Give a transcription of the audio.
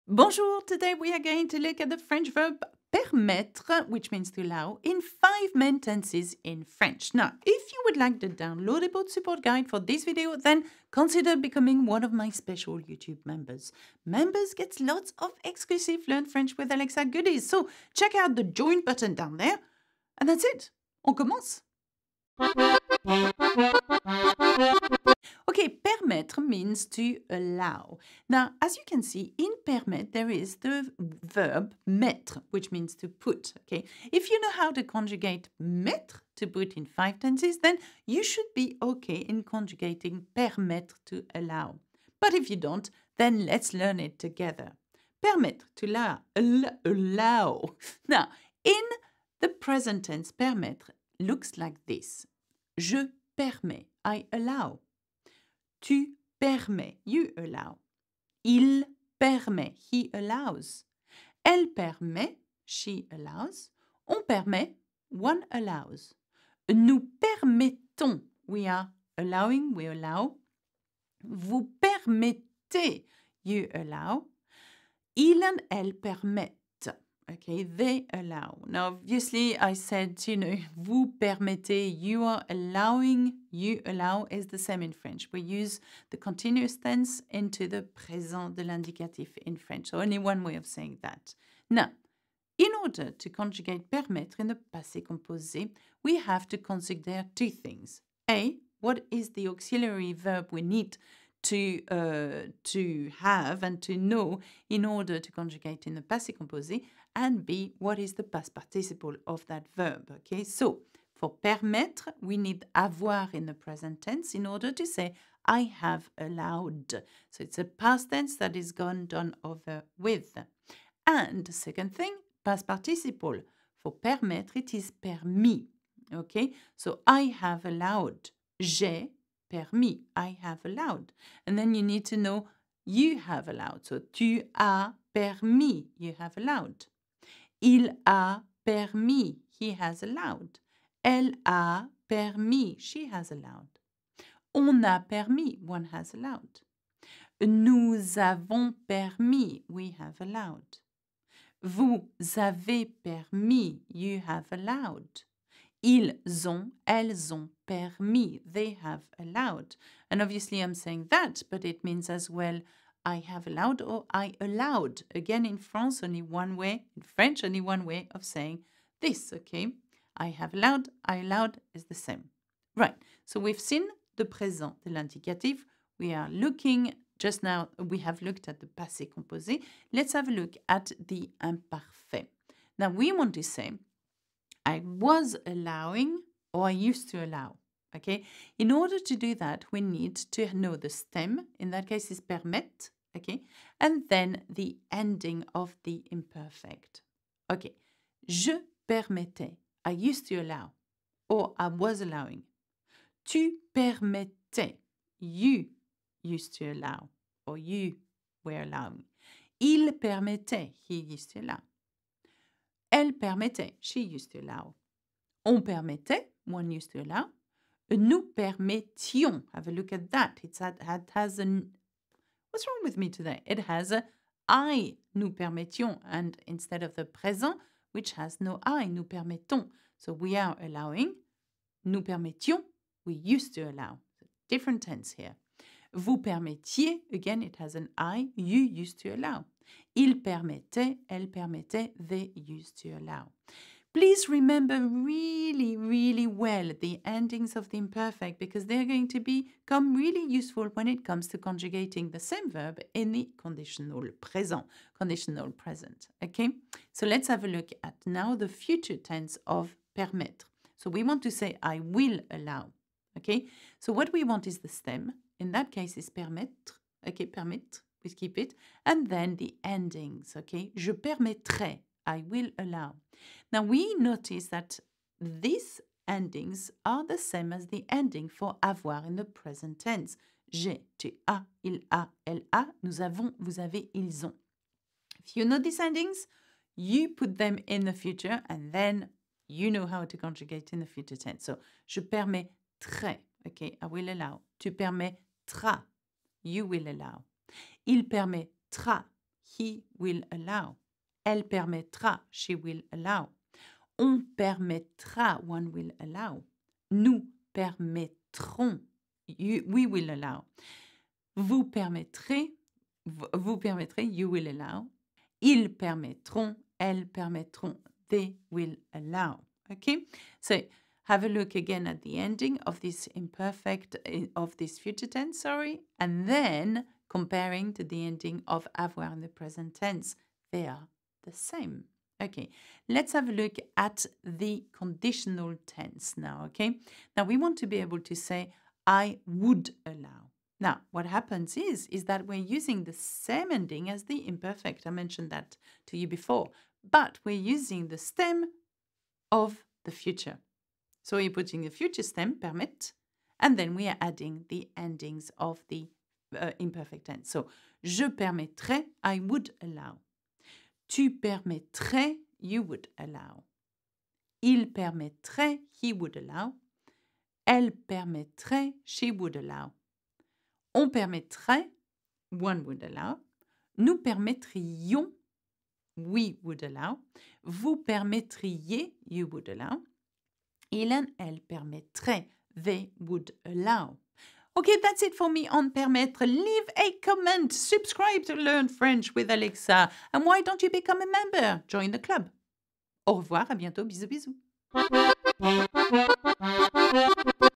Bonjour, today we are going to look at the French verb permettre, which means to allow, in 5 main tenses in French. Now, if you would like the downloadable support guide for this video, then consider becoming one of my special YouTube members. Members get lots of exclusive Learn French with Alexa goodies, so check out the join button down there. And that's it. On commence. Okay, permettre means to allow. Now, as you can see, in permettre, there is the verb mettre, which means to put, okay? If you know how to conjugate mettre, to put in 5 tenses, then you should be okay in conjugating permettre, to allow. But if you don't, then let's learn it together. Permettre, to allow. Now, in the present tense, permettre looks like this. Je permets, I allow. Tu permets, you allow. Il permet, he allows. Elle permet, she allows. On permet, one allows. Nous permettons, we are allowing, we allow. Vous permettez, you allow. Il and elle permettent. Okay, they allow. Now, obviously, I said, vous permettez, you are allowing, you allow is the same in French. We use the continuous tense into the présent de l'indicatif in French. So only one way of saying that. Now, in order to conjugate permettre in the passé composé, we have to consider 2 things. A, what is the auxiliary verb we need to have and to know in order to conjugate in the passé composé, and B, what is the past participle of that verb, okay? So, for permettre, we need avoir in the present tense in order to say, I have allowed. So, it's a past tense that is done over with. And second thing, past participle. For permettre, it is permis, okay? So, I have allowed. J'ai permis, I have allowed. And then you need to know you have allowed. So, tu as permis, you have allowed. Il a permis, he has allowed. Elle a permis, she has allowed. On a permis, one has allowed. Nous avons permis, we have allowed. Vous avez permis, you have allowed. Ils ont, elles ont permis, they have allowed. And obviously I'm saying that, but it means as well, I have allowed or I allowed. Again, in France, only one way. In French, only one way of saying this, okay? I have allowed, I allowed is the same. Right, so we've seen the présent de l'indicatif. We are looking, just now, we have looked at the passé composé. Let's have a look at the imparfait. Now, we want to say, I was allowing or I used to allow, okay? In order to do that, we need to know the stem. In that case, is permettre, okay? And then the ending of the imperfect. Okay, je permettais, I used to allow, or I was allowing. Tu permettais, you used to allow, or you were allowing. Il permettait, he used to allow. Elle permettait, she used to allow. On permettait, one used to allow. Nous permettions, have a look at that. It has an, what's wrong with me today? It has a I, nous permettions, and instead of the présent, which has no I, nous permettons. So we are allowing, nous permettions, we used to allow. Different tense here. Vous permettiez, again, it has an I, you used to allow. Il permettait, elle permettait, they used to allow. Please remember really, really well the endings of the imperfect because they're going to become really useful when it comes to conjugating the same verb in the conditional present. Okay? So let's have a look at now the future tense of permettre. So we want to say I will allow. Okay? So what we want is the stem. In that case, is permettre. Okay, permettre. We keep it. And then the endings. Okay? Je permettrai. I will allow. Now we notice that these endings are the same as the ending for avoir in the present tense. J'ai, tu as, il a, elle a, nous avons, vous avez, ils ont. If you know these endings, you put them in the future and then you know how to conjugate in the future tense. So, je permettrai, okay, I will allow. Tu permettras, you will allow. Il permettra, he will allow. Elle permettra, she will allow. On permettra, one will allow. Nous permettrons, we will allow. Vous permettrez, you will allow. Ils permettront, elles permettront, they will allow. Okay? So have a look again at the ending of this imperfect, of this future tense, and then comparing to the ending of avoir in the present tense. They are the same. Okay, let's have a look at the conditional tense now, okay? Now, we want to be able to say, I would allow. Now, what happens is that we're using the same ending as the imperfect. I mentioned that to you before. But we're using the stem of the future. So we're putting the future stem, permit, and then we are adding the endings of the imperfect tense. So, je permettrais, I would allow. Tu permettrais, you would allow. Il permettrait, he would allow. Elle permettrait, she would allow. On permettrait, one would allow. Nous permettrions, we would allow. Vous permettriez, you would allow. Il and elle permettrait, they would allow. Okay, that's it for me on permettre. Leave a comment, subscribe to Learn French with Alexa, and why don't you become a member? Join the club. Au revoir, à bientôt, bisous bisous.